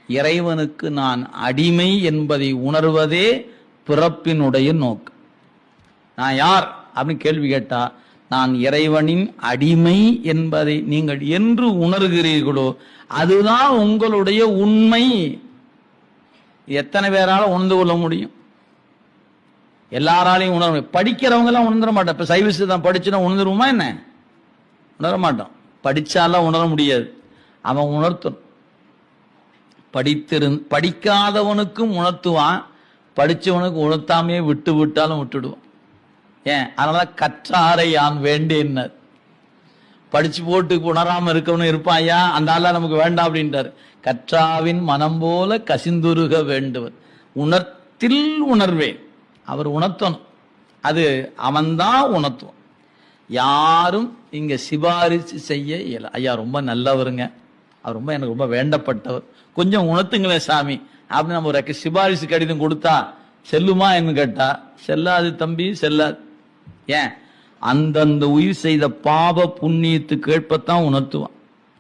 இறைவனுக்கு நான் அடிமை என்பதை உணர்வதே பிறப்பினுடைய நோக்கு. நான் யார் அப்படின்னு கேள்வி கேட்டா, நான் இறைவனின் அடிமை என்பதை நீங்கள் என்று உணர்கிறீர்களோ அதுதான் உங்களுடைய உண்மை. எத்தனை பேரால உணர்ந்து கொள்ள முடியும்? எல்லாராலையும் உணர முடியும். படிக்கிறவங்க எல்லாம் உணர மாட்டோம். இப்ப சைவ சித்தாந்தம் படிச்சுன்னா உணர்ந்துருவோமா என்ன? உணர மாட்டோம். படிச்சாலாம் உணர முடியாது. அவன் உணர்த்தணும். படிக்காதவனுக்கும் உணர்த்துவான், படிச்சவனுக்கு உணர்த்தாமே விட்டு விட்டாலும் விட்டுடுவான். ஏன்? அதனால கற்றாரை யான் வேண்டேன்னார். படிச்சு போட்டு உணராம இருக்கவனு இருப்பான். ஐயா அந்த ஆளா நமக்கு வேண்டாம் அப்படின்றாரு. கற்றாவின் மனம் போல கசிந்துருக வேண்டுவர். உணர்த்தில் உணர்வேன். அவர் உணர்த்தணும். அது அவன்தான் உணர்த்துவான். யாரும் இங்க சிபாரிசு செய்ய இயல. ஐயா ரொம்ப நல்லவருங்க, அவர் ரொம்ப எனக்கு ரொம்ப வேண்டப்பட்டவர், கொஞ்சம் உணர்த்துங்களேன் சாமி அப்படின்னு நம்ம ஒரு சிபாரிசு கடிதம் கொடுத்தா செல்லுமா என்று கேட்டா செல்லாது தம்பி, செல்லாது. ஏன்? அந்தந்த உயிர் செய்த பாவ புண்ணியத்துக்கு கேட்பத்தான் உணர்த்துவான்.